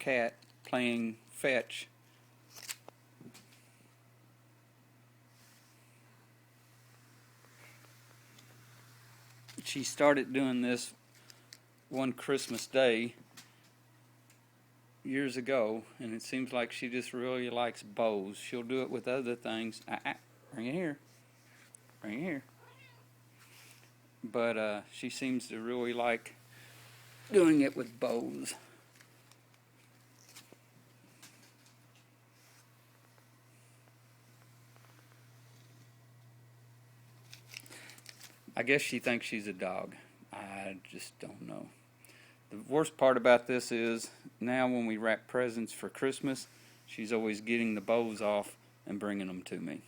cat playing fetch. She started doing this one Christmas Day years ago, and it seems like she just really likes bows. She'll do it with other things. Bring it here. Bring it here. But she seems to really like doing it with bows. I guess she thinks she's a dog. I just don't know. The worst part about this is now when we wrap presents for Christmas, she's always getting the bows off and bringing them to me.